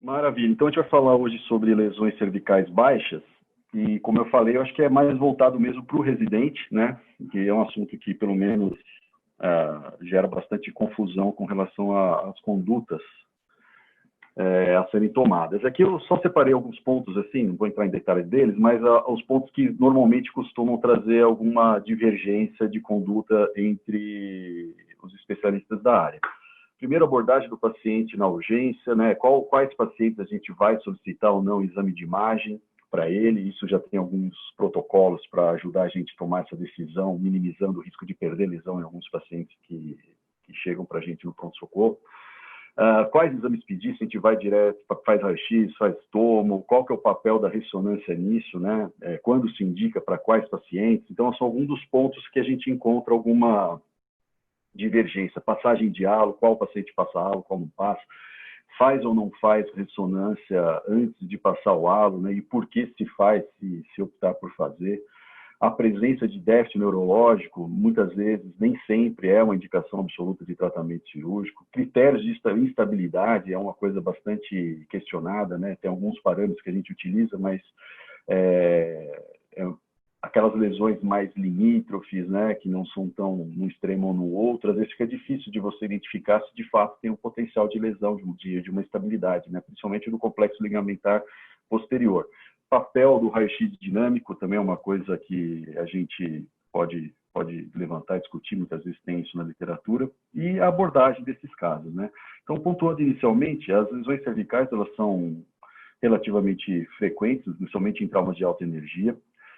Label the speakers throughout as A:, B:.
A: Maravilha. Então, a gente vai falar hoje sobre lesões cervicais baixas. E, como eu falei, eu acho que é mais voltado mesmo para o residente, né? Que é um assunto que, pelo menos, gera bastante confusão com relação às condutas a serem tomadas. Aqui eu só separei alguns pontos, assim, não vou entrar em detalhes deles, mas os pontos que normalmente costumam trazer alguma divergência de conduta entre os especialistas da área. Primeiro, abordagem do paciente na urgência, né? Quais pacientes a gente vai solicitar ou não exame de imagem para ele. Isso já tem alguns protocolos para ajudar a gente a tomar essa decisão, minimizando o risco de perder lesão em alguns pacientes que chegam para a gente no pronto-socorro. Quais exames pedir, se a gente vai direto, faz raio-x, faz tomo, qual que é o papel da ressonância nisso, né? Quando se indica para quais pacientes. Então, são alguns dos pontos que a gente encontra alguma divergência, passagem de halo, qual paciente passa halo, qual não passa, faz ou não faz ressonância antes de passar o halo, né? E por que se faz, se optar por fazer. A presença de déficit neurológico, muitas vezes, nem sempre é uma indicação absoluta de tratamento cirúrgico. Critérios de instabilidade é uma coisa bastante questionada, né? Tem alguns parâmetros que a gente utiliza, mas aquelas lesões mais limítrofes, né, que não são tão no extremo ou no outro, às vezes fica difícil de você identificar se de fato tem um potencial de lesão, de uma instabilidade, né, principalmente no complexo ligamentar posterior. Papel do raio-x dinâmico também é uma coisa que a gente pode levantar e discutir, muitas vezes tem isso na literatura, e a abordagem desses casos, né. Então, pontuando inicialmente, as lesões cervicais, elas são relativamente frequentes, principalmente em traumas de alta energia.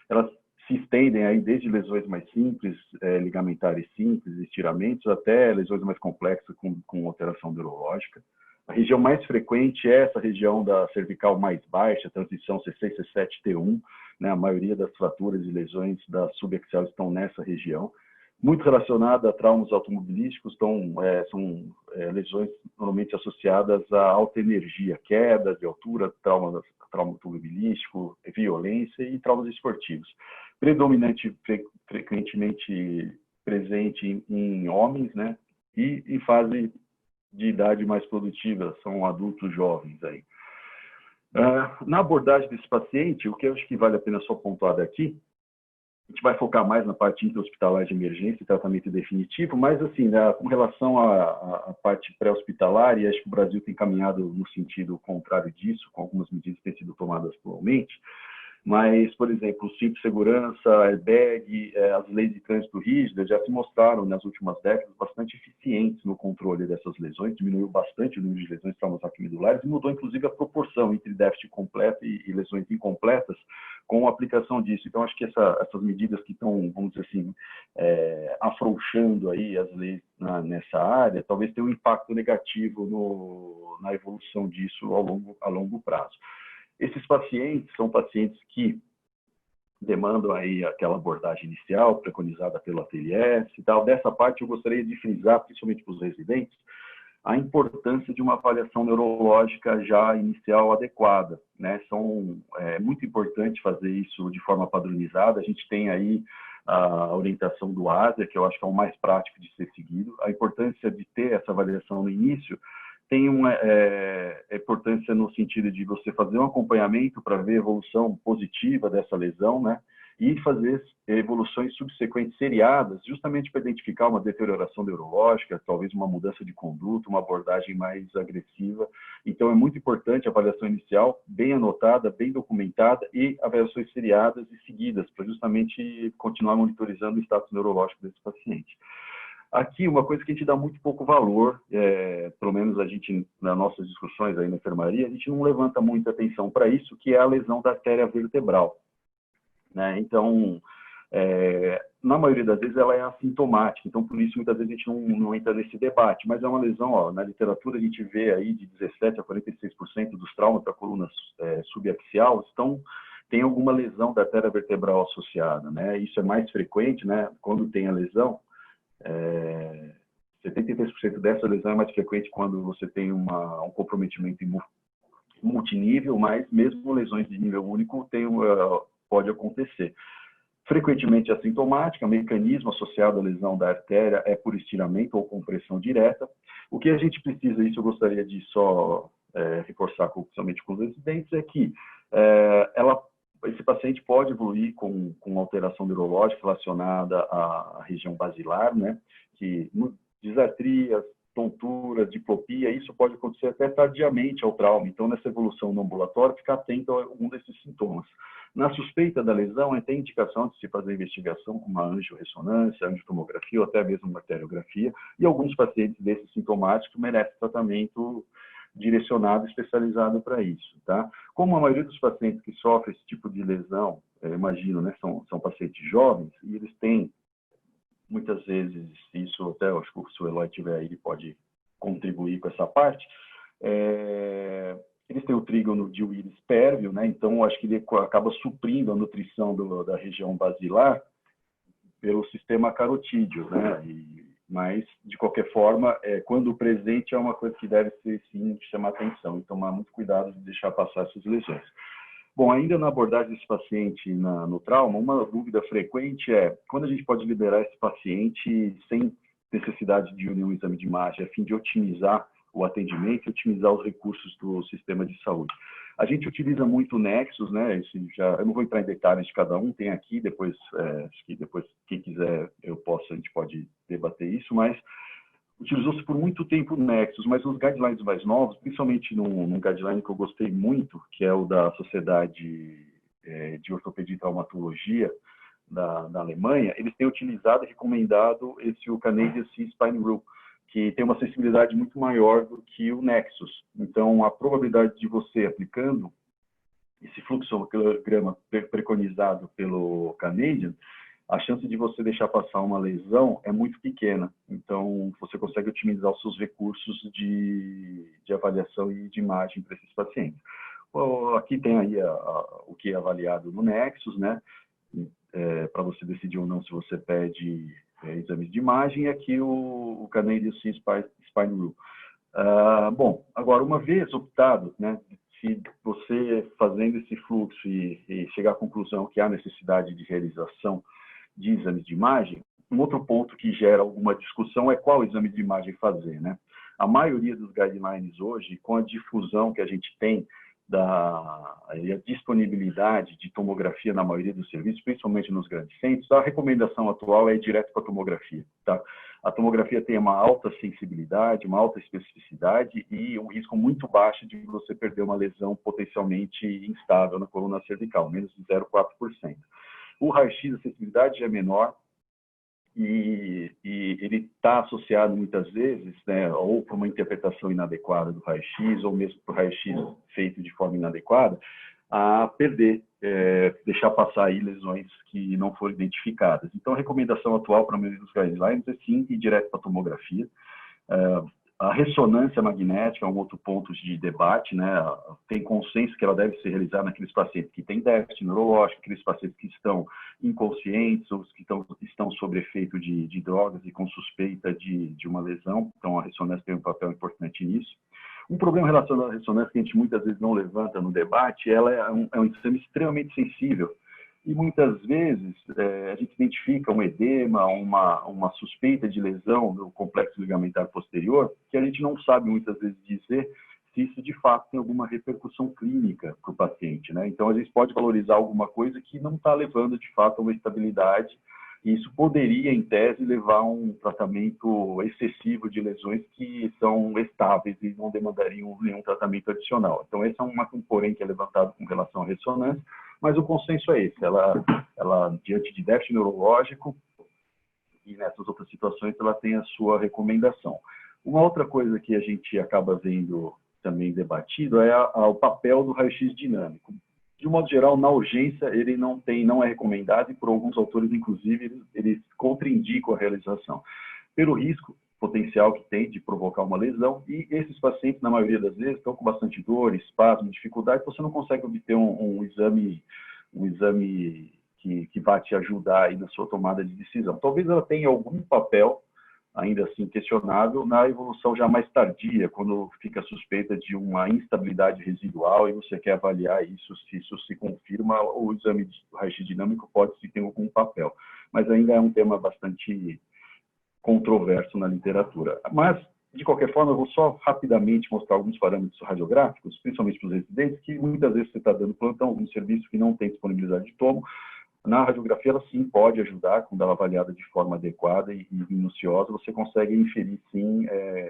A: Elas se estendem aí desde lesões mais simples, ligamentares simples, estiramentos, até lesões mais complexas com alteração neurológica. A região mais frequente é essa região da cervical mais baixa, transição C6, C7, T1, né? A maioria das fraturas e lesões da subaxial estão nessa região. Muito relacionada a traumas automobilísticos, são lesões normalmente associadas a alta energia, queda de altura, trauma automobilístico, violência e traumas esportivos. Frequentemente presente em homens, né? E em fase de idade mais produtiva, são adultos jovens aí. Na abordagem desse paciente, o que eu acho que vale a pena só pontuar daqui, a gente vai focar mais na parte intra-hospitalar de emergência e tratamento definitivo, mas, assim, né, com relação à parte pré-hospitalar, e acho que o Brasil tem caminhado no sentido contrário disso, com algumas medidas que têm sido tomadas atualmente, mas, por exemplo, o cinto de segurança, airbag, as leis de trânsito rígidas já se mostraram, nas últimas décadas, bastante eficientes no controle dessas lesões, diminuiu bastante o número de lesões traumatómedulares e mudou, inclusive, a proporção entre déficit completo e lesões incompletas com a aplicação disso. Então, acho que essas medidas que estão, vamos dizer assim, afrouxando aí as leis nessa área, talvez tenham um impacto negativo na evolução disso a longo prazo. Esses pacientes são pacientes que demandam aí aquela abordagem inicial, preconizada pelo ATLS e tal. Dessa parte, eu gostaria de frisar, principalmente para os residentes, a importância de uma avaliação neurológica já inicial adequada, né? É muito importante fazer isso de forma padronizada. A gente tem aí a orientação do ASIA, que eu acho que é o mais prático de ser seguido. A importância de ter essa avaliação no início tem uma importância no sentido de você fazer um acompanhamento para ver a evolução positiva dessa lesão, né? E fazer evoluções subsequentes seriadas, justamente para identificar uma deterioração neurológica, talvez uma mudança de conduta, uma abordagem mais agressiva. Então, é muito importante a avaliação inicial, bem anotada, bem documentada, e avaliações seriadas e seguidas, para justamente continuar monitorizando o status neurológico desse paciente. Aqui, uma coisa que a gente dá muito pouco valor, pelo menos a gente, nas nossas discussões aí na enfermaria, a gente não levanta muita atenção para isso, que é a lesão da artéria vertebral, né? Então, na maioria das vezes, ela é assintomática, então, por isso, muitas vezes a gente não entra nesse debate, mas é uma lesão, na literatura a gente vê aí de 17% a 46% dos traumas da coluna subaxial tem alguma lesão da artéria vertebral associada, né? Isso é mais frequente, né? Quando tem a lesão, 73% dessa lesão é mais frequente quando você tem um comprometimento multinível, mas mesmo lesões de nível único pode acontecer. Frequentemente assintomática, mecanismo associado à lesão da artéria é por estiramento ou compressão direta. O que a gente precisa, isso eu gostaria de só reforçar somente com os residentes, é que esse paciente pode evoluir com alteração neurológica relacionada à região basilar, né? Que disartrias, tontura, diplopia, isso pode acontecer até tardiamente ao trauma. Então, nessa evolução no ambulatório, ficar atento a algum desses sintomas. Na suspeita da lesão, tem indicação de se fazer investigação com uma angiorressonância, angiotomografia ou até mesmo uma arteriografia, e alguns pacientes desses sintomáticos merecem tratamento direcionado, especializado para isso, tá? Como a maioria dos pacientes que sofrem esse tipo de lesão, imagino, né, são pacientes jovens, e eles têm, muitas vezes, isso até, acho que se o Eloy estiver aí, ele pode contribuir com essa parte, eles têm o trígono de Willis pérvio, né? Então, acho que ele acaba suprindo a nutrição da região basilar pelo sistema carotídeo, né? Mas, de qualquer forma, quando presente, é uma coisa que deve ser, sim, chamar atenção e tomar muito cuidado de deixar passar essas lesões. Bom, ainda na abordagem desse paciente no trauma, uma dúvida frequente é quando a gente pode liberar esse paciente sem necessidade de unir um exame de imagem, a fim de otimizar o atendimento e otimizar os recursos do sistema de saúde. A gente utiliza muito o Nexus, né? Eu não vou entrar em detalhes de cada um, tem aqui, depois, acho que depois, quem quiser, a gente pode debater isso, mas utilizou-se por muito tempo o Nexus, mas os guidelines mais novos, principalmente num guideline que eu gostei muito, que é o da Sociedade de Ortopedia e Traumatologia da Alemanha, eles têm utilizado e recomendado o Canadian C-Spine Rule, que tem uma sensibilidade muito maior do que o Nexus. Então, a probabilidade de você aplicando esse fluxograma preconizado pelo Canadian, a chance de você deixar passar uma lesão é muito pequena. Então, você consegue otimizar os seus recursos de avaliação e de imagem para esses pacientes. Aqui tem aí o que é avaliado no Nexus, né? Para você decidir ou não se você pede exames de imagem, e aqui o Canadian Spine Rule. Bom, agora, uma vez optado, né, se você fazendo esse fluxo e chegar à conclusão que há necessidade de realização de exames de imagem, um outro ponto que gera alguma discussão é qual exame de imagem fazer, né? A maioria dos guidelines hoje, com a difusão que a gente tem a disponibilidade de tomografia na maioria dos serviços, principalmente nos grandes centros, a recomendação atual é ir direto para a tomografia, tá? A tomografia tem uma alta sensibilidade, uma alta especificidade e um risco muito baixo de você perder uma lesão potencialmente instável na coluna cervical, menos de 0,4%. O raio-x, a sensibilidade já é menor, e ele está associado muitas vezes, né, ou para uma interpretação inadequada do raio-x, ou mesmo para o raio-x feito de forma inadequada, a perder, deixar passar aí lesões que não foram identificadas. Então, a recomendação atual para a maioria dos guidelines é sim ir direto para a tomografia. A ressonância magnética é um outro ponto de debate, né? Tem consenso que ela deve ser realizada naqueles pacientes que têm déficit neurológico, aqueles pacientes que estão inconscientes ou que estão sob efeito de drogas e com suspeita de uma lesão. Então, a ressonância tem um papel importante nisso. Um problema relacionado à ressonância que a gente muitas vezes não levanta no debate, ela é um exame extremamente sensível. E muitas vezes a gente identifica um edema, uma suspeita de lesão no complexo ligamentar posterior, que a gente não sabe muitas vezes dizer se isso de fato tem alguma repercussão clínica para o paciente, né? Então, a gente pode valorizar alguma coisa que não está levando de fato a uma estabilidade, e isso poderia, em tese, levar a um tratamento excessivo de lesões que são estáveis e não demandariam nenhum tratamento adicional. Então, esse é um porém que é levantado com relação à ressonância, mas o consenso é esse, ela diante de déficit neurológico e nessas outras situações, ela tem a sua recomendação. Uma outra coisa que a gente acaba vendo também debatido é o papel do raio-x dinâmico. De um modo geral, na urgência, ele não é recomendado e por alguns autores, inclusive, eles contraindicam a realização, pelo risco potencial que tem de provocar uma lesão, e esses pacientes, na maioria das vezes, estão com bastante dor, espasmo, dificuldade, você não consegue obter um exame que vai te ajudar aí na sua tomada de decisão. Talvez ela tenha algum papel, ainda assim questionável, na evolução já mais tardia, quando fica suspeita de uma instabilidade residual e você quer avaliar isso, se isso se confirma, o exame de raio-x dinâmico pode sim ter algum papel. Mas ainda é um tema bastante controverso na literatura. Mas de qualquer forma, eu vou só rapidamente mostrar alguns parâmetros radiográficos, principalmente para os residentes, que muitas vezes você está dando plantão, algum serviço que não tem disponibilidade de tomo. Na radiografia, ela sim pode ajudar, quando ela é avaliada de forma adequada e minuciosa, você consegue inferir, sim,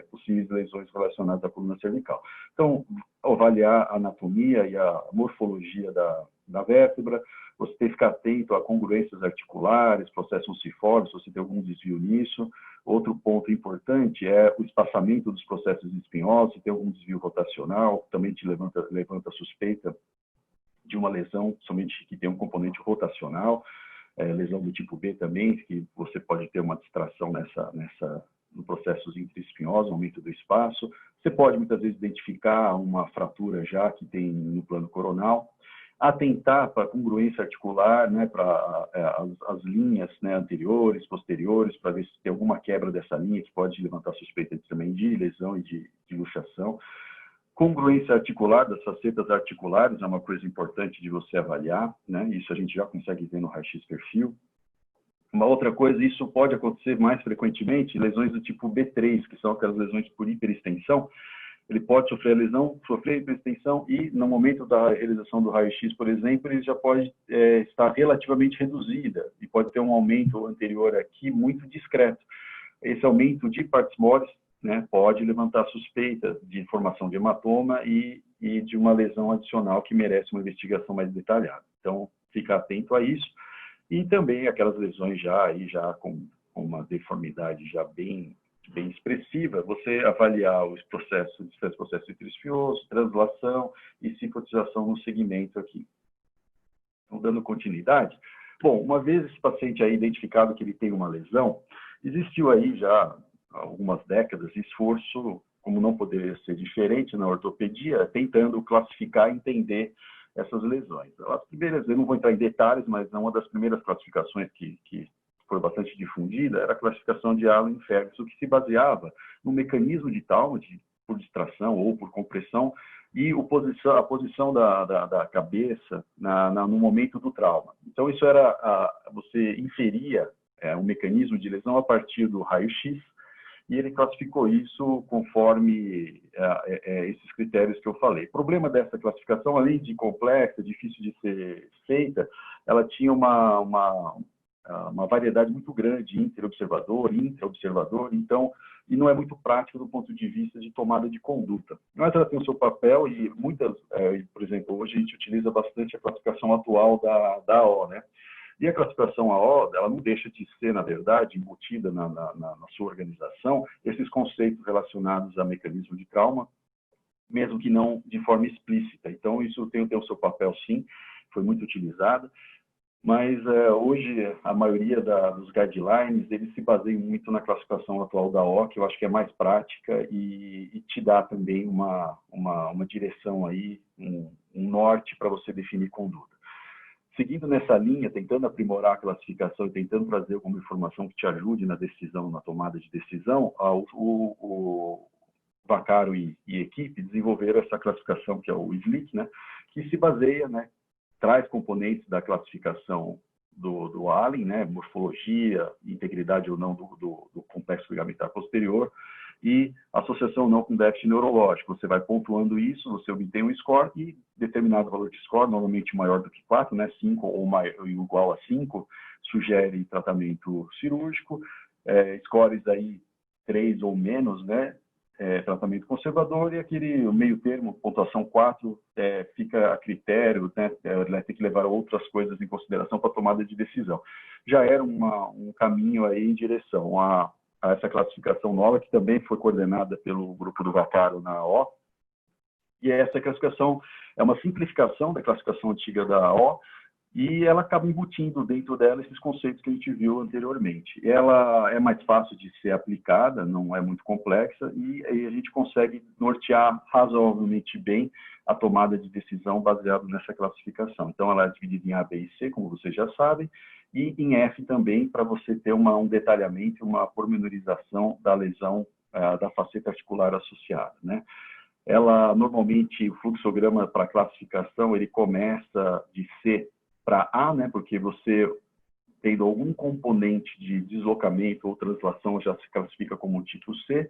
A: possíveis lesões relacionadas à coluna cervical. Então, avaliar a anatomia e a morfologia da vértebra, você tem que ficar atento a congruências articulares, processos onciformes, se você tem algum desvio nisso. Outro ponto importante é o espaçamento dos processos espinhosos, se tem algum desvio rotacional, também te levanta suspeita de uma lesão, somente que tem um componente rotacional, lesão do tipo B também, que você pode ter uma distração no processo intraespinhoso, aumento do espaço. Você pode, muitas vezes, identificar uma fratura já que tem no plano coronal. Atentar para a congruência articular, né, para as linhas, né, anteriores, posteriores, para ver se tem alguma quebra dessa linha, que pode levantar suspeita também de lesão e de luxação. Congruência articular das facetas articulares é uma coisa importante de você avaliar, né? Isso a gente já consegue ver no raio-x perfil. Uma outra coisa, isso pode acontecer mais frequentemente, lesões do tipo B3, que são aquelas lesões por hiperextensão. Ele pode sofrer a lesão, sofrer hiperextensão e, no momento da realização do raio-x, por exemplo, ele já pode estar relativamente reduzida e pode ter um aumento anterior aqui muito discreto. Esse aumento de partes moles, né, pode levantar suspeita de formação de hematoma e de uma lesão adicional que merece uma investigação mais detalhada. Então, fica atento a isso. E também aquelas lesões já com uma deformidade já bem expressiva, você avaliar os processos intraespinhoso, translação e cifotização no segmento aqui. Então, dando continuidade. Bom, uma vez esse paciente aí identificado que ele tem uma lesão, existiu aí já há algumas décadas esforço, como não poderia ser diferente na ortopedia, tentando classificar e entender essas lesões. As primeiras, eu não vou entrar em detalhes, mas uma das primeiras classificações que foi bastante difundida era a classificação de Allen-Ferguson, que se baseava no mecanismo de trauma, por distração ou por compressão, e a posição da cabeça no momento do trauma. Então, isso era, você inferia um mecanismo de lesão a partir do raio-x, e ele classificou isso conforme esses critérios que eu falei. O problema dessa classificação, além de complexa, difícil de ser feita, ela tinha uma variedade muito grande, interobservador, intraobservador, então, e não é muito prático do ponto de vista de tomada de conduta. Mas ela tem o seu papel e muitas, por exemplo, hoje a gente utiliza bastante a classificação atual da AO, né? E a classificação AO, ela não deixa de ser, na verdade, embutida na sua organização, esses conceitos relacionados a mecanismo de trauma, mesmo que não de forma explícita. Então, isso tem o seu papel, sim, foi muito utilizado, mas hoje a maioria dos guidelines, eles se baseiam muito na classificação atual da AO, que eu acho que é mais prática e te dá também uma direção aí, um norte para você definir conduta. Seguindo nessa linha, tentando aprimorar a classificação e tentando trazer alguma informação que te ajude na decisão, na tomada de decisão, o Vaccaro e equipe desenvolveram essa classificação, que é o SLIC, né, que se baseia, né, traz componentes da classificação do Allen, né, morfologia, integridade ou não do complexo ligamentar posterior, e associação ou não com déficit neurológico. Você vai pontuando isso, você obtém um score e determinado valor de score, normalmente maior do que 4, né, 5 ou igual a 5, sugere tratamento cirúrgico. Scores aí 3 ou menos, né, tratamento conservador, e aquele meio termo, pontuação 4, fica a critério, né, tem que levar outras coisas em consideração para a tomada de decisão. Já era um caminho aí em direção a essa classificação nova, que também foi coordenada pelo grupo do Vaccaro na AO. E essa classificação é uma simplificação da classificação antiga da AO, e ela acaba embutindo dentro dela esses conceitos que a gente viu anteriormente. Ela é mais fácil de ser aplicada, não é muito complexa, e aí a gente consegue nortear razoavelmente bem a tomada de decisão baseado nessa classificação. Então, ela é dividida em A, B e C, como vocês já sabem, e em F também, para você ter um detalhamento, uma pormenorização da lesão da faceta articular associada, né? Ela, normalmente, o fluxograma para classificação, ele começa de C para A, né? Porque você, tendo algum componente de deslocamento ou translação, já se classifica como um tipo C.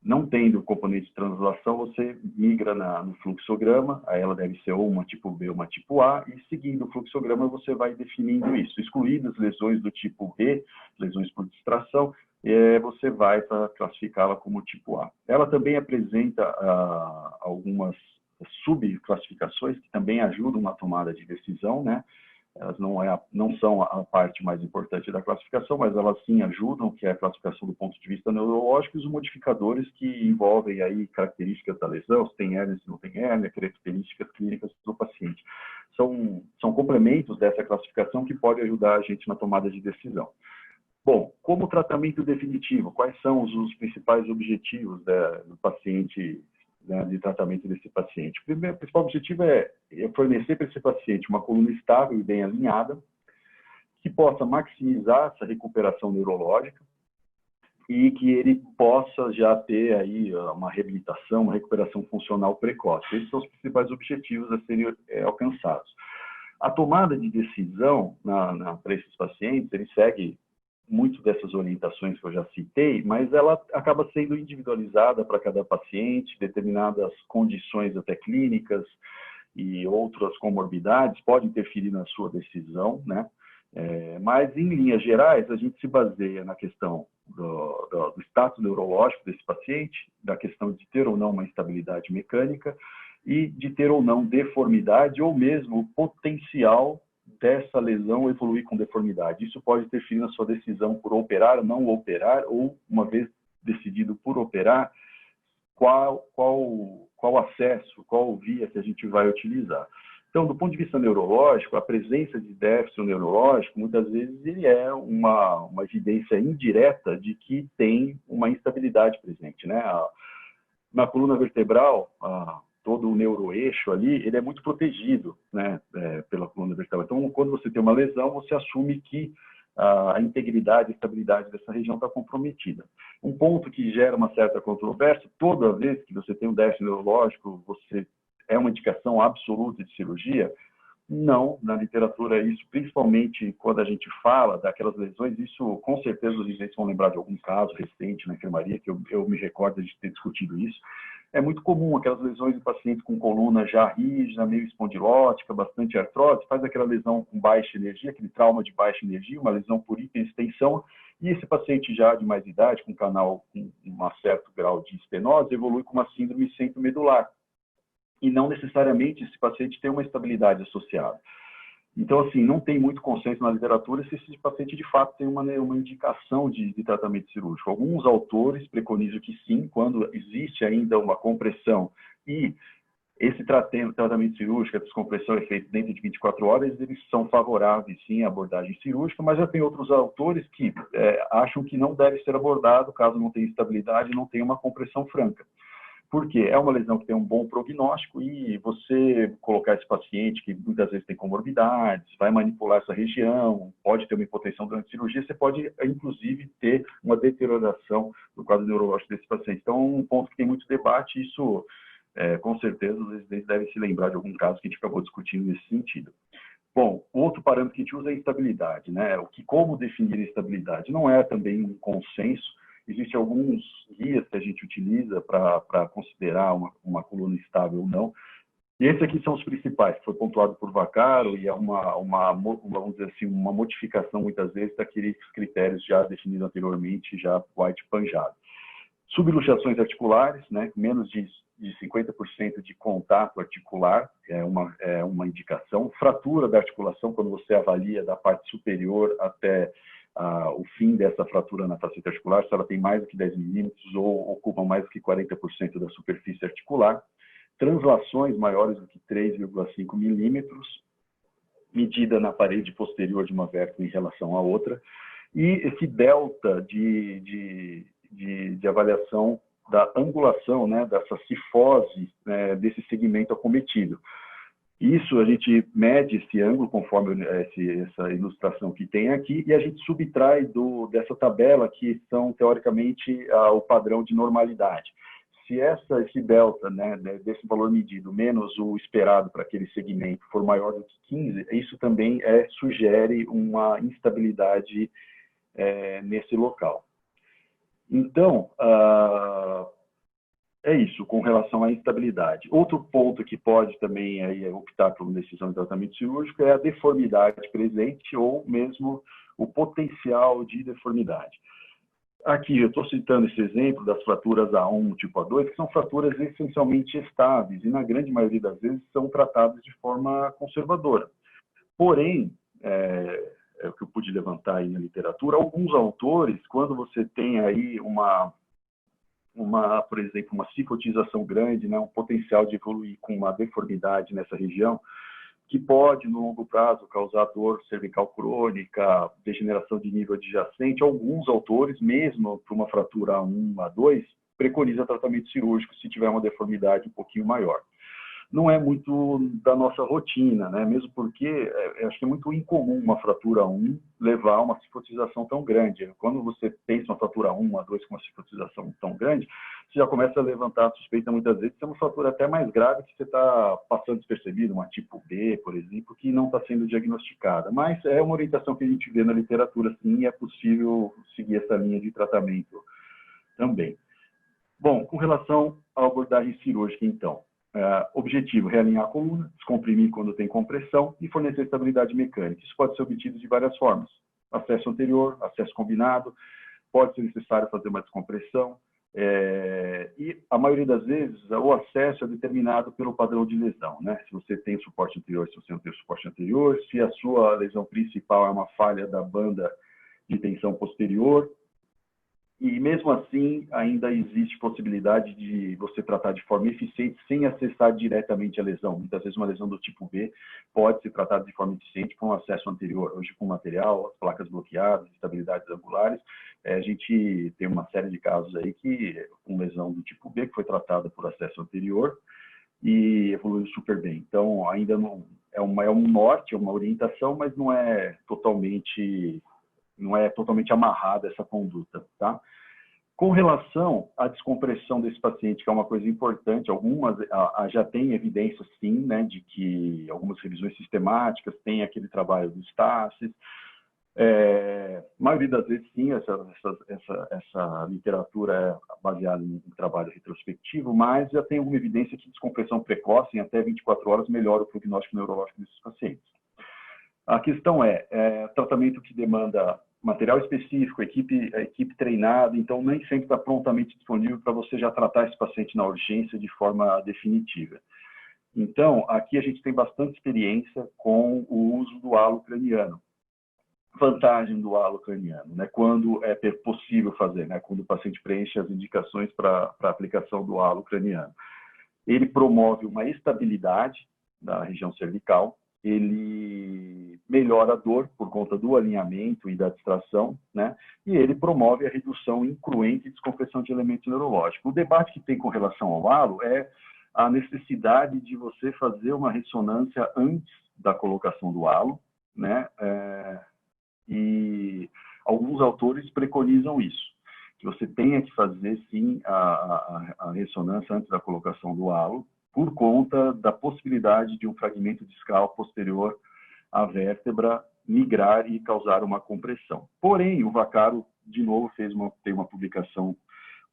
A: Não tendo componente de translação, você migra no fluxograma, aí ela deve ser ou uma tipo B ou uma tipo A, e seguindo o fluxograma você vai definindo isso. Excluídas lesões do tipo B, lesões por distração, você vai para classificá-la como tipo A. Ela também apresenta algumas subclassificações que também ajudam na tomada de decisão, né? Elas não são a parte mais importante da classificação, mas elas sim ajudam, que é a classificação do ponto de vista neurológico, e os modificadores que envolvem aí características da lesão, se tem hérnia, se não tem hérnia, características clínicas do paciente. São complementos dessa classificação que podem ajudar a gente na tomada de decisão. Bom, como tratamento definitivo, quais são os principais objetivos do paciente, né, de tratamento desse paciente? O principal objetivo é fornecer para esse paciente uma coluna estável e bem alinhada, que possa maximizar essa recuperação neurológica e que ele possa já ter aí uma reabilitação, uma recuperação funcional precoce. Esses são os principais objetivos a serem alcançados. A tomada de decisão para esses pacientes, ele segue muito dessas orientações que eu já citei, mas ela acaba sendo individualizada para cada paciente, determinadas condições até clínicas e outras comorbidades podem interferir na sua decisão, né? Mas, em linhas gerais, a gente se baseia na questão do status neurológico desse paciente, da questão de ter ou não uma instabilidade mecânica e de ter ou não deformidade ou mesmo o potencial dessa lesão evoluir com deformidade. Isso pode interferir na sua decisão por operar ou não operar, ou, uma vez decidido por operar, qual acesso, qual via que a gente vai utilizar. Então, do ponto de vista neurológico, a presença de déficit neurológico, muitas vezes, ele é uma evidência indireta de que tem uma instabilidade presente, né? Na coluna vertebral, todo o neuroeixo ali, ele é muito protegido, né, pela coluna vertebral. Então, quando você tem uma lesão, você assume que a integridade e estabilidade dessa região está comprometida. Um ponto que gera uma certa controvérsia, toda vez que você tem um déficit neurológico, você é uma indicação absoluta de cirurgia? Não, na literatura isso, principalmente quando a gente fala daquelas lesões, isso com certeza os residentes vão lembrar de algum caso recente na enfermaria, que eu me recordo de ter discutido isso. É muito comum aquelas lesões de pacientes com coluna já rígida, meio espondilótica, bastante artrose, faz aquela lesão com baixa energia, aquele trauma de baixa energia, uma lesão por hiperextensão, e esse paciente já de mais idade, com canal com um certo grau de estenose, evolui com uma síndrome centromedular. E não necessariamente esse paciente tem uma estabilidade associada. Então, assim, não tem muito consenso na literatura se esse paciente, de fato, tem uma indicação de tratamento cirúrgico. Alguns autores preconizam que sim, quando existe ainda uma compressão e esse tratamento cirúrgico, a descompressão é feito dentro de 24 horas, eles são favoráveis, sim, à abordagem cirúrgica, mas já tem outros autores que acham que não deve ser abordado caso não tenha estabilidade e não tenha uma compressão franca. Porque é uma lesão que tem um bom prognóstico e você colocar esse paciente que muitas vezes tem comorbidades, vai manipular essa região, pode ter uma hipotensão durante a cirurgia, você pode, inclusive, ter uma deterioração do quadro neurológico desse paciente. Então, é um ponto que tem muito debate, isso, com certeza, os residentes devem se lembrar de algum caso que a gente acabou discutindo nesse sentido. Bom, outro parâmetro que a gente usa é a estabilidade, né? Como definir a estabilidade? Não é também um consenso. Existem alguns guias que a gente utiliza para considerar uma coluna estável ou não. E esses aqui são os principais, que foi pontuado por Vaccaro e é vamos dizer assim, uma modificação, muitas vezes, daqueles critérios já definidos anteriormente, já White Panjado. Subluxações articulares, né, menos de 50% de contato articular, é uma indicação. Fratura da articulação, quando você avalia da parte superior até o fim dessa fratura na faceta articular, se ela tem mais do que 10 milímetros ou ocupa mais do que 40% da superfície articular. Translações maiores do que 3,5 milímetros, medida na parede posterior de uma vértebra em relação à outra. E esse delta de avaliação da angulação, né, dessa cifose, né, desse segmento acometido. Isso, a gente mede esse ângulo conforme essa ilustração que tem aqui e a gente subtrai dessa tabela que são, teoricamente, o padrão de normalidade. Se esse delta, né, desse valor medido, menos o esperado para aquele segmento, for maior do que 15, isso também sugere uma instabilidade nesse local. Então, é isso, com relação à instabilidade. Outro ponto que pode também aí optar por uma decisão de tratamento cirúrgico é a deformidade presente ou mesmo o potencial de deformidade. Aqui eu estou citando esse exemplo das fraturas A1 tipo A2, que são fraturas essencialmente estáveis e, na grande maioria das vezes, são tratadas de forma conservadora. Porém, é o que eu pude levantar aí na literatura, alguns autores, quando você tem aí por exemplo, uma cifotização grande, né, um potencial de evoluir com uma deformidade nessa região, que pode, no longo prazo, causar dor cervical crônica, degeneração de nível adjacente. Alguns autores, mesmo para uma fratura A1, A2, preconizam tratamento cirúrgico se tiver uma deformidade um pouquinho maior. Não é muito da nossa rotina, né? Mesmo porque acho que é muito incomum uma fratura A1 levar a uma cifotização tão grande. Quando você pensa uma fratura A1, A2 com uma cifotização tão grande, você já começa a levantar a suspeita muitas vezes de ser uma fratura até mais grave que você está passando despercebido, uma tipo B, por exemplo, que não está sendo diagnosticada. Mas é uma orientação que a gente vê na literatura, sim, e é possível seguir essa linha de tratamento também. Bom, com relação à abordagem cirúrgica, então, objetivo, realinhar a coluna, descomprimir quando tem compressão e fornecer estabilidade mecânica. Isso pode ser obtido de várias formas. Acesso anterior, acesso combinado, pode ser necessário fazer uma descompressão, e a maioria das vezes o acesso é determinado pelo padrão de lesão, né? Se você tem suporte anterior, se você não tem suporte anterior, se a sua lesão principal é uma falha da banda de tensão posterior. E mesmo assim, ainda existe possibilidade de você tratar de forma eficiente sem acessar diretamente a lesão. Muitas vezes uma lesão do tipo B pode ser tratada de forma eficiente com acesso anterior. Hoje, com material, as placas bloqueadas, estabilidades angulares, a gente tem uma série de casos aí que, com lesão do tipo B, que foi tratada por acesso anterior e evoluiu super bem. Então, ainda não é um norte, é uma orientação, mas não é totalmente amarrada essa conduta, tá? Com relação à descompressão desse paciente, que é uma coisa importante, algumas já tem evidência, sim, né, de que algumas revisões sistemáticas têm aquele trabalho do Stasis. A maioria das vezes, sim, essa literatura é baseada em trabalho retrospectivo, mas já tem alguma evidência que descompressão precoce, em até 24 horas, melhora o prognóstico neurológico desses pacientes. A questão tratamento que demanda material específico, equipe treinada, então nem sempre está prontamente disponível para você já tratar esse paciente na urgência de forma definitiva. Então, aqui a gente tem bastante experiência com o uso do halo craniano. Vantagem do halo craniano, né? Quando é possível fazer, né? Quando o paciente preenche as indicações para a aplicação do halo craniano. Ele promove uma estabilidade da região cervical, ele melhora a dor por conta do alinhamento e da distração, né? E ele promove a redução incruente e descompressão de elementos neurológicos. O debate que tem com relação ao halo é a necessidade de você fazer uma ressonância antes da colocação do halo, né? E alguns autores preconizam isso, que você tenha que fazer, sim, a ressonância antes da colocação do halo, por conta da possibilidade de um fragmento discal posterior à vértebra migrar e causar uma compressão. Porém, o Vaccaro, de novo, tem uma publicação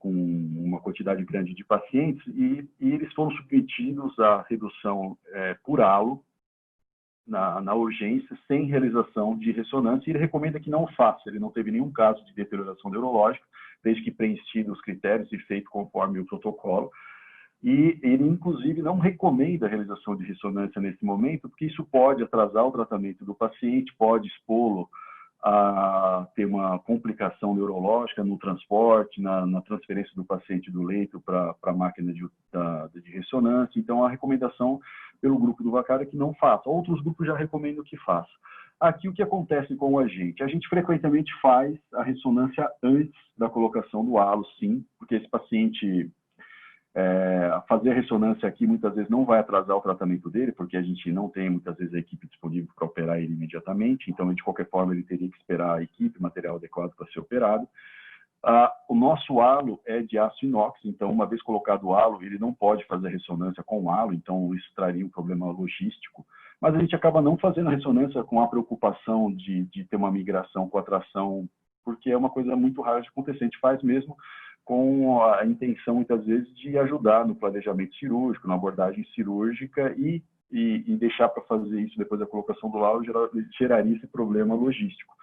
A: com uma quantidade grande de pacientes e eles foram submetidos à redução por halo na urgência, sem realização de ressonância, e ele recomenda que não faça. Ele não teve nenhum caso de deterioração neurológica, desde que preenchido os critérios e feito conforme o protocolo. E ele, inclusive, não recomenda a realização de ressonância nesse momento, porque isso pode atrasar o tratamento do paciente, pode expô-lo a ter uma complicação neurológica no transporte, na transferência do paciente do leito para a máquina de ressonância. Então, a recomendação pelo grupo do Vaccaro é que não faça. Outros grupos já recomendam que faça. Aqui, o que acontece com a gente? A gente frequentemente faz a ressonância antes da colocação do halo, sim, porque esse paciente... fazer a ressonância aqui muitas vezes não vai atrasar o tratamento dele, porque a gente não tem muitas vezes a equipe disponível para operar ele imediatamente, então de qualquer forma ele teria que esperar a equipe, material adequado para ser operado. O nosso halo é de aço inox, então uma vez colocado o halo, ele não pode fazer ressonância com o halo, então isso traria um problema logístico, mas a gente acaba não fazendo a ressonância com a preocupação de ter uma migração com a tração, porque é uma coisa muito rara de acontecer. A gente faz mesmo com a intenção, muitas vezes, de ajudar no planejamento cirúrgico, na abordagem cirúrgica e deixar para fazer isso depois da colocação do halo geraria esse problema logístico.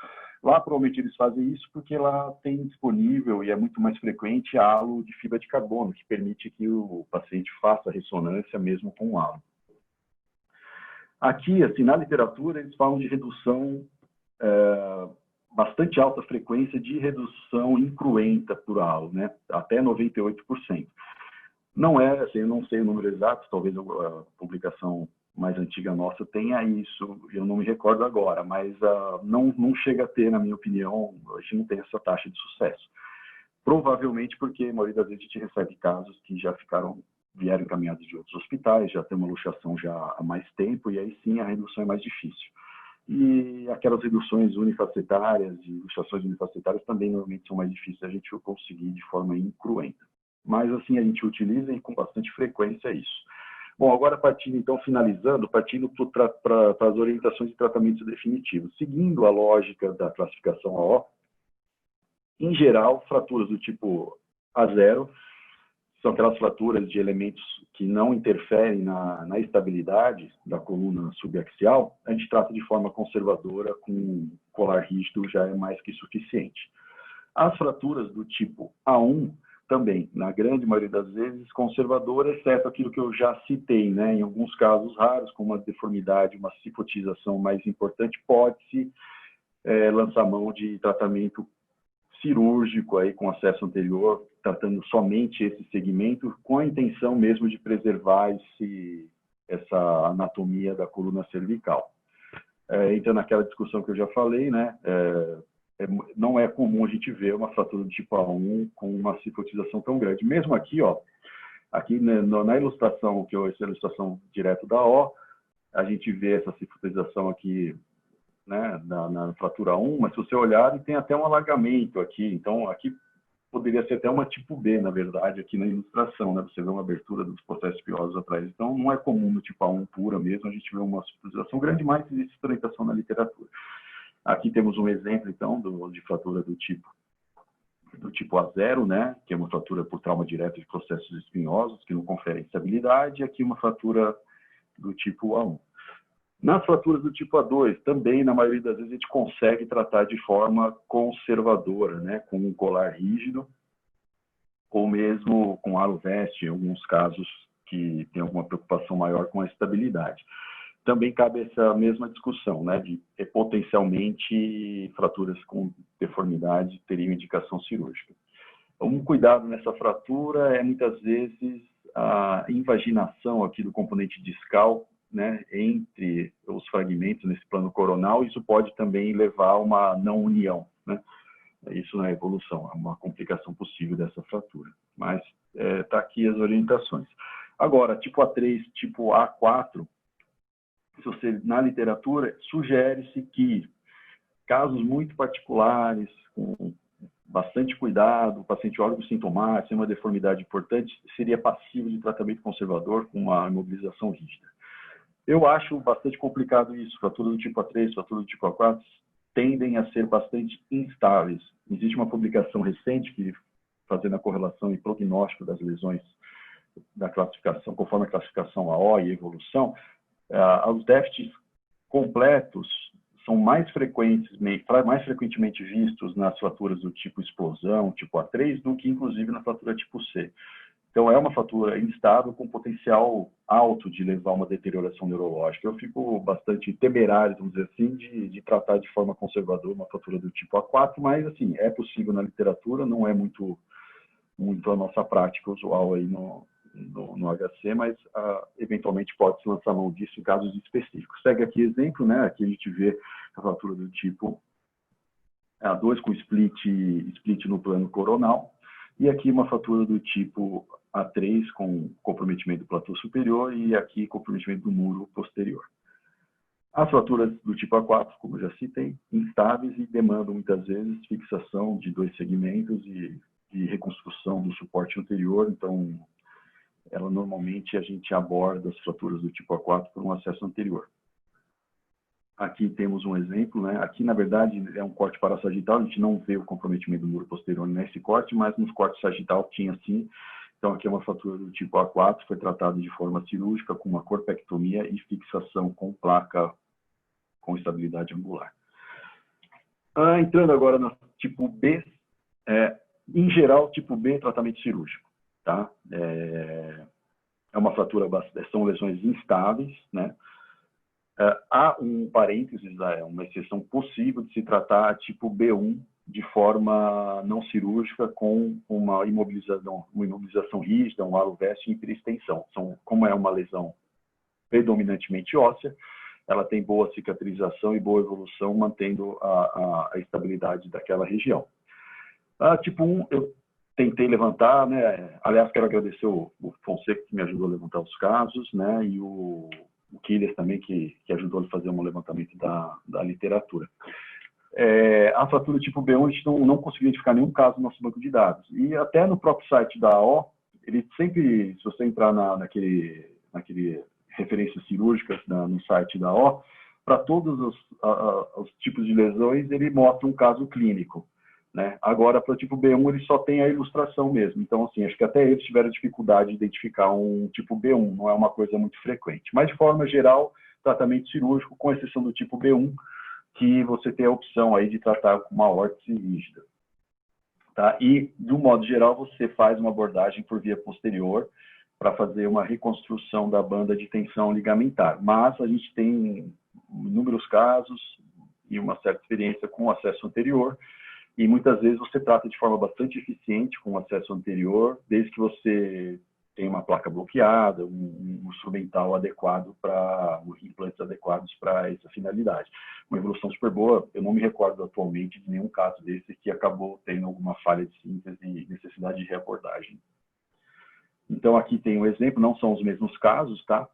A: Lá, provavelmente, eles fazem isso porque lá tem disponível e é muito mais frequente halo de fibra de carbono, que permite que o paciente faça ressonância mesmo com o halo. Aqui, assim, na literatura, eles falam de redução, bastante alta frequência de redução incruenta por halo, né? Até 98%. Não é, assim, eu não sei o número exato, talvez a publicação mais antiga nossa tenha isso, eu não me recordo agora, mas não chega a ter, na minha opinião, a gente não tem essa taxa de sucesso. Provavelmente porque, a maioria das vezes, a gente recebe casos que já vieram encaminhados de outros hospitais, já tem uma luxação já há mais tempo, e aí sim a redução é mais difícil. E aquelas reduções unifacetárias e luxações unifacetárias também normalmente são mais difíceis a gente conseguir de forma incruenta. Mas assim a gente utiliza e com bastante frequência isso. Bom, agora partindo, então, partindo para as orientações de tratamentos definitivos. Seguindo a lógica da classificação AO, em geral, fraturas do tipo A0 são aquelas fraturas de elementos que não interferem na estabilidade da coluna subaxial. A gente trata de forma conservadora, com colar rígido já é mais que suficiente. As fraturas do tipo A1 também, na grande maioria das vezes, conservadora, exceto aquilo que eu já citei, né? Em alguns casos raros, com uma deformidade, uma cifotização mais importante, pode-se lançar mão de tratamento cirúrgico aí com acesso anterior, tratando somente esse segmento, com a intenção mesmo de preservar essa anatomia da coluna cervical. Entra naquela discussão que eu já falei, né? Não é comum a gente ver uma fratura do tipo A1 com uma cifotização tão grande. Mesmo aqui, ó, aqui na ilustração, essa é a ilustração direto da O, a gente vê essa cifotização aqui, né, na fratura 1, mas se você olhar, tem até um alargamento aqui. Então, aqui poderia ser até uma tipo B, na verdade, aqui na ilustração, né? Você vê uma abertura dos processos espinhosos atrás. Então, não é comum no tipo A1 pura mesmo, a gente vê uma cifotização grande, mas existe orientação na literatura. Aqui temos um exemplo, então, de fratura do tipo A0, né, que é uma fratura por trauma direto de processos espinhosos, que não conferem estabilidade, e aqui uma fratura do tipo A1. Nas fraturas do tipo A2, também, na maioria das vezes, a gente consegue tratar de forma conservadora, né, com um colar rígido, ou mesmo com halo veste, em alguns casos que tem alguma preocupação maior com a estabilidade. Também cabe essa mesma discussão, né, de potencialmente fraturas com deformidade teriam indicação cirúrgica. Um cuidado nessa fratura é, muitas vezes, a invaginação aqui do componente discal, né, entre os fragmentos nesse plano coronal. Isso pode também levar a uma não união, né? Isso na evolução, é uma complicação possível dessa fratura. Mas tá aqui as orientações. Agora, tipo A3, tipo A4, na literatura, sugere-se que casos muito particulares, com bastante cuidado, o paciente órgão sintomático, sem uma deformidade importante, seria passível de tratamento conservador com uma imobilização rígida. Eu acho bastante complicado isso. Fratura do tipo A3, fratura do tipo A4 tendem a ser bastante instáveis. Existe uma publicação recente que fazendo a correlação e prognóstico das lesões da classificação, conforme a classificação AO e evolução, os déficits completos são mais frequentemente vistos nas fraturas do tipo explosão, tipo A3, do que, inclusive, na fratura tipo C. Então, é uma fratura instável com potencial alto de levar a uma deterioração neurológica. Eu fico bastante temerário, vamos dizer assim, de tratar de forma conservadora uma fratura do tipo A4, mas, assim, é possível na literatura, não é muito a nossa prática usual aí no HC, mas eventualmente pode-se lançar mão disso em casos específicos. Segue aqui exemplo, né? Aqui a gente vê a fratura do tipo A2 com split no plano coronal, e aqui uma fratura do tipo A3 com comprometimento do platô superior e aqui comprometimento do muro posterior. As fraturas do tipo A4, como eu já citei, instáveis e demandam muitas vezes fixação de 2 segmentos e reconstrução do suporte anterior. Então, normalmente a gente aborda as fraturas do tipo A4 por um acesso anterior. Aqui temos um exemplo, né? Aqui, na verdade, é um corte parasagital, a gente não vê o comprometimento do muro posterior nesse corte, mas nos cortes sagital tinha sim. Então, aqui é uma fratura do tipo A4, foi tratada de forma cirúrgica, com uma corpectomia e fixação com placa com estabilidade angular. Entrando agora no tipo B, em geral, tipo B, tratamento cirúrgico, tá? É uma fratura, são lesões instáveis, né? Há um parênteses, uma exceção possível de se tratar tipo B1 de forma não cirúrgica com uma imobilização rígida, um halo veste e hiperextensão. Como é uma lesão predominantemente óssea, ela tem boa cicatrização e boa evolução, mantendo a estabilidade daquela região. Tipo 1, eu tentei levantar, né? Aliás, quero agradecer o Fonseca, que me ajudou a levantar os casos, né? E o Killer também, que ajudou a fazer um levantamento da literatura. A fratura tipo B1, a gente não conseguiu identificar nenhum caso no nosso banco de dados. E até no próprio site da AO, ele sempre, se você entrar naquele referências cirúrgicas no site da AO, para todos os tipos de lesões, ele mostra um caso clínico. Né? Agora, para o tipo B1, ele só tem a ilustração mesmo. Então, assim, acho que até eles tiveram dificuldade de identificar um tipo B1, não é uma coisa muito frequente. Mas, de forma geral, tratamento cirúrgico, com exceção do tipo B1, que você tem a opção aí de tratar com uma órtese rígida. Tá? E, de um modo geral, você faz uma abordagem por via posterior para fazer uma reconstrução da banda de tensão ligamentar. Mas a gente tem inúmeros casos e uma certa experiência com acesso anterior, e muitas vezes você trata de forma bastante eficiente com o acesso anterior, desde que você tenha uma placa bloqueada, um instrumental adequado implantes adequados para essa finalidade. Uma evolução super boa, eu não me recordo atualmente de nenhum caso desse que acabou tendo alguma falha de síntese e necessidade de reabordagem. Então, aqui tem um exemplo, não são os mesmos casos, tá?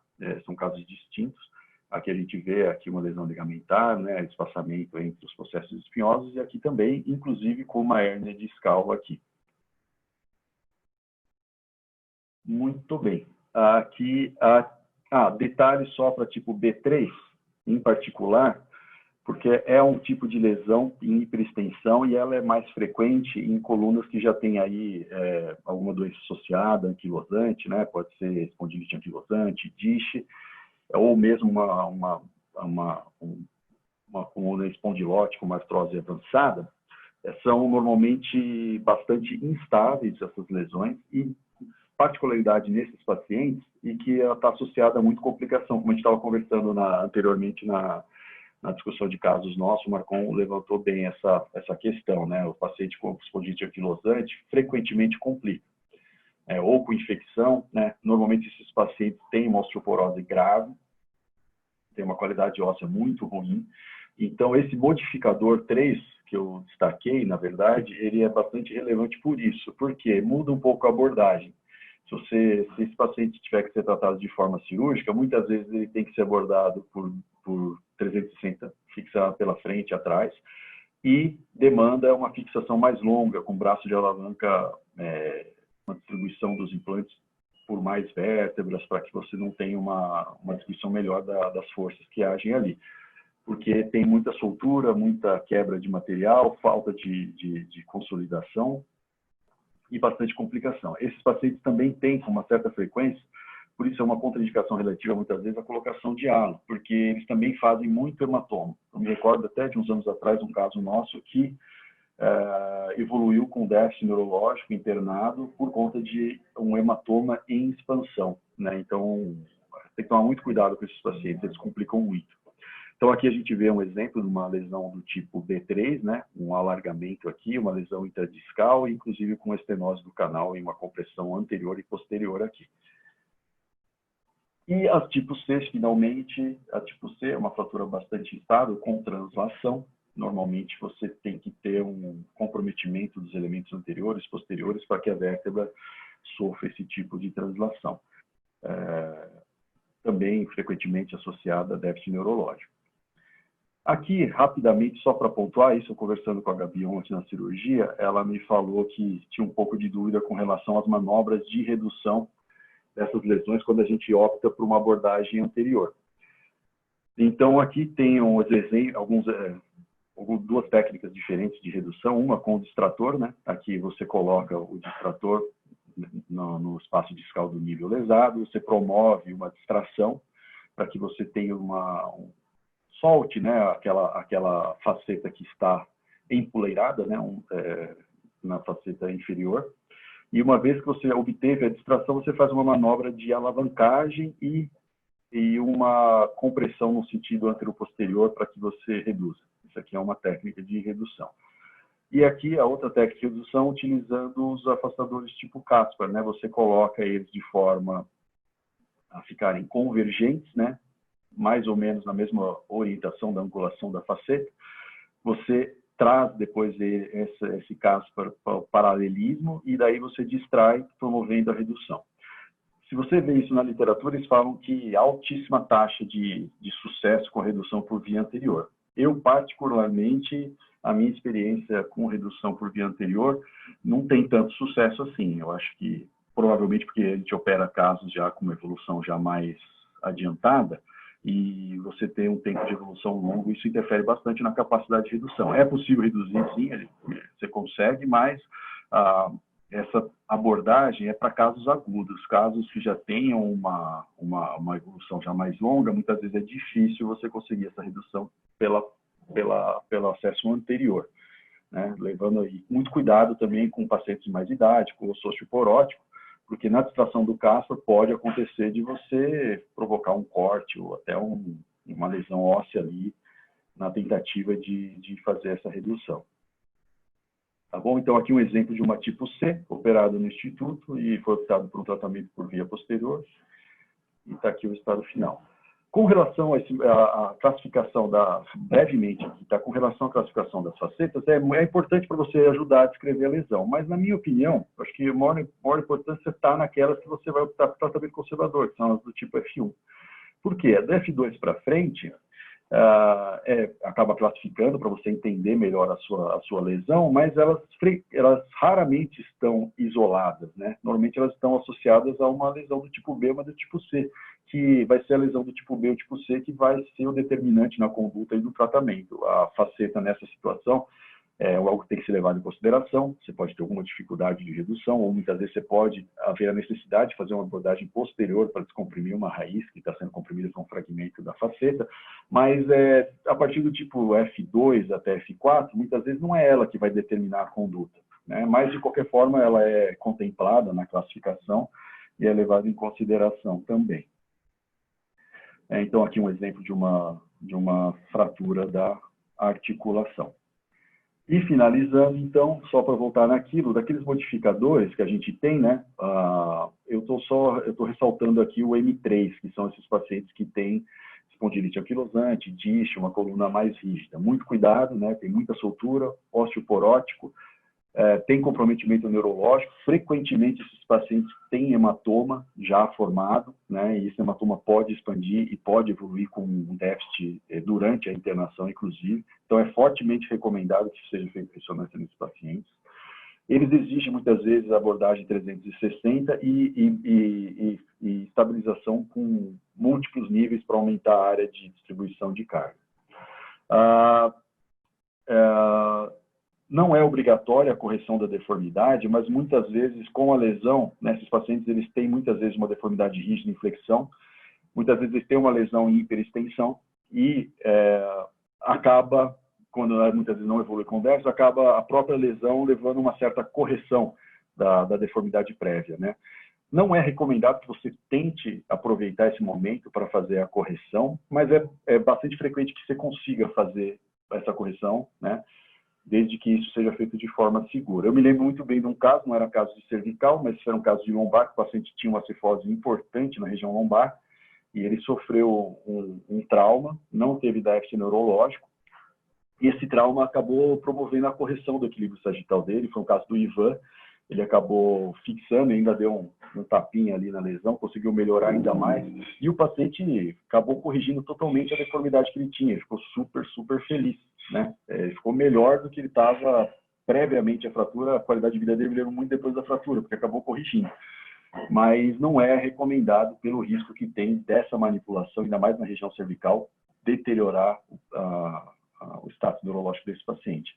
A: São casos distintos. Aqui a gente vê aqui uma lesão ligamentar, né, espaçamento entre os processos espinhosos, e aqui também, inclusive, com uma hérnia discal aqui. Muito bem. Aqui, detalhe só para tipo B3, em particular, porque é um tipo de lesão em hiperextensão e ela é mais frequente em colunas que já tem aí alguma doença associada, anquilosante, né, pode ser espondilite anquilosante, DISH, ou mesmo uma coluna espondilótica, uma artrose avançada, são normalmente bastante instáveis essas lesões e particularidade nesses pacientes e que ela está associada a muita complicação, como a gente estava conversando anteriormente na discussão de casos nossos, o Marcon levantou bem essa questão, né? O paciente com espondilite anquilosante frequentemente complica. Ou com infecção, né? Normalmente esses pacientes têm uma osteoporose grave, tem uma qualidade óssea muito ruim. Então, esse modificador 3, que eu destaquei, na verdade, ele é bastante relevante por isso, porque muda um pouco a abordagem. Se esse paciente tiver que ser tratado de forma cirúrgica, muitas vezes ele tem que ser abordado por 360, fixar pela frente e atrás, e demanda uma fixação mais longa, com braço de alavanca, uma distribuição dos implantes por mais vértebras, para que você não tenha uma distribuição melhor das forças que agem ali. Porque tem muita soltura, muita quebra de material, falta de consolidação e bastante complicação. Esses pacientes também têm, com uma certa frequência, por isso é uma contraindicação relativa, muitas vezes, à colocação de halo, porque eles também fazem muito hematoma. Eu me recordo até de uns anos atrás, um caso nosso que evoluiu com déficit neurológico internado por conta de um hematoma em expansão, né? Então, tem que tomar muito cuidado com esses pacientes, eles complicam muito. Então, aqui a gente vê um exemplo de uma lesão do tipo B3, né? Um alargamento aqui, uma lesão intradiscal, inclusive com estenose do canal em uma compressão anterior e posterior aqui. E a tipo C, finalmente, a tipo C é uma fratura bastante instável com translação. Normalmente você tem que ter um comprometimento dos elementos anteriores e posteriores para que a vértebra sofra esse tipo de translação. Também frequentemente associada a déficit neurológico. Aqui, rapidamente, só para pontuar isso, eu conversando com a Gabi ontem na cirurgia, ela me falou que tinha um pouco de dúvida com relação às manobras de redução dessas lesões quando a gente opta por uma abordagem anterior. Então, aqui tem duas técnicas diferentes de redução, uma com o distrator, né? Aqui você coloca o distrator no espaço discal do nível lesado, você promove uma distração para que você tenha solte, né, aquela faceta que está empoleirada, né, na faceta inferior. E uma vez que você obteve a distração, você faz uma manobra de alavancagem e uma compressão no sentido anteroposterior para que você reduza. Isso aqui é uma técnica de redução. E aqui a outra técnica de redução, utilizando os afastadores tipo Caspar, né? Você coloca eles de forma a ficarem convergentes, né? Mais ou menos na mesma orientação da angulação da faceta. Você traz depois esse Caspar para o paralelismo e daí você distrai, promovendo a redução. Se você vê isso na literatura, eles falam que há altíssima taxa de sucesso com a redução por via anterior. Eu, particularmente, a minha experiência com redução por via anterior não tem tanto sucesso assim. Eu acho que, provavelmente, porque a gente opera casos já com uma evolução já mais adiantada, e você tem um tempo de evolução longo, isso interfere bastante na capacidade de redução. É possível reduzir, sim, você consegue, mas essa abordagem é para casos agudos, casos que já tenham uma evolução já mais longa, muitas vezes é difícil você conseguir essa redução pelo acesso anterior, né? Levando aí muito cuidado também com pacientes de mais idade, com o osteoporótico, porque na distração do Caspar pode acontecer de você provocar um corte ou até uma lesão óssea ali na tentativa de fazer essa redução. Tá bom? Então, aqui um exemplo de uma tipo C, operada no Instituto e foi optado por um tratamento por via posterior. E está aqui o estado final. Com relação à classificação brevemente aqui, tá? Com relação à classificação das facetas, é importante para você ajudar a descrever a lesão, mas na minha opinião, acho que a maior importância está naquelas que você vai optar por tratamento conservador, que são as do tipo F1. Por quê? A do F2 para frente, acaba classificando para você entender melhor a sua lesão, mas elas raramente estão isoladas, né? Normalmente elas estão associadas a uma lesão do tipo B, uma do tipo C, que vai ser a lesão do tipo B ou tipo C que vai ser o determinante na conduta e no tratamento. A faceta nessa situação é algo que tem que ser levado em consideração. Você pode ter alguma dificuldade de redução, ou muitas vezes você pode haver a necessidade de fazer uma abordagem posterior para descomprimir uma raiz que está sendo comprimida com um fragmento da faceta, mas a partir do tipo F2 até F4, muitas vezes não é ela que vai determinar a conduta, né? Mas, de qualquer forma, ela é contemplada na classificação e é levada em consideração também. Então, aqui um exemplo de uma fratura da articulação. E finalizando, então, só para voltar naquilo, daqueles modificadores que a gente tem, né? Eu estou ressaltando aqui o M3, que são esses pacientes que têm espondilite anquilosante, disco, uma coluna mais rígida. Muito cuidado, né? Tem muita soltura, osteoporótico, tem comprometimento neurológico. Frequentemente, esses pacientes têm hematoma já formado, né? E esse hematoma pode expandir e pode evoluir com um déficit durante a internação, inclusive. Então, é fortemente recomendado que seja feita ressonância nesses pacientes. Eles exigem, muitas vezes, a abordagem 360 e estabilização com múltiplos níveis para aumentar a área de distribuição de carga. Não é obrigatória a correção da deformidade, mas muitas vezes, com a lesão, né, esses pacientes eles têm muitas vezes uma deformidade rígida em flexão, muitas vezes eles têm uma lesão em hiperextensão e acaba, quando muitas vezes não evolui com o déficit, acaba a própria lesão levando uma certa correção da deformidade prévia, né? Não é recomendado que você tente aproveitar esse momento para fazer a correção, mas é bastante frequente que você consiga fazer essa correção, né? Desde que isso seja feito de forma segura. Eu me lembro muito bem de um caso, não era um caso de cervical, mas era um caso de lombar, que o paciente tinha uma cifose importante na região lombar, e ele sofreu um trauma, não teve déficit neurológico, e esse trauma acabou promovendo a correção do equilíbrio sagital dele. Foi um caso do Ivan, ele acabou fixando, ainda deu um tapinha ali na lesão, conseguiu melhorar ainda mais, e o paciente acabou corrigindo totalmente a deformidade que ele tinha, ele ficou super, super feliz, né? Ficou melhor do que ele estava previamente à fratura, a qualidade de vida dele melhorou muito depois da fratura, porque acabou corrigindo. Mas não é recomendado pelo risco que tem dessa manipulação, ainda mais na região cervical, deteriorar o status neurológico desse paciente.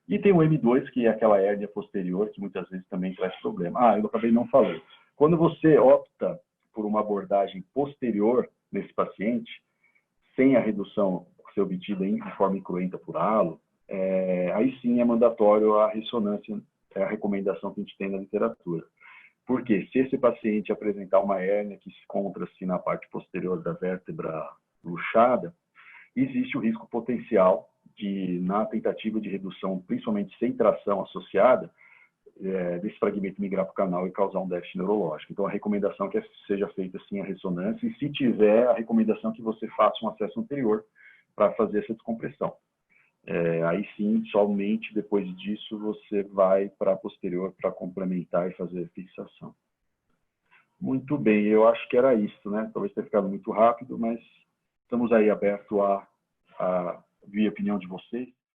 A: E tem o M2, que é aquela hérnia posterior, que muitas vezes também traz problema. Eu acabei não falando. Quando você opta por uma abordagem posterior nesse paciente, sem a redução ser obtida de forma incruenta por halo, aí sim é mandatório a ressonância, é a recomendação que a gente tem na literatura. Porque se esse paciente apresentar uma hérnia que se encontra-se na parte posterior da vértebra luxada, existe o risco potencial de, na tentativa de redução, principalmente sem tração associada, desse fragmento migrar para o canal e causar um déficit neurológico. Então, a recomendação é que seja feita, sim, a ressonância, e se tiver, a recomendação é que você faça um acesso anterior para fazer essa descompressão. Aí sim, somente depois disso, você vai para a posterior para complementar e fazer a fixação. Muito bem, eu acho que era isso, né? Talvez tenha ficado muito rápido, mas estamos aí abertos a ouvir a opinião de vocês.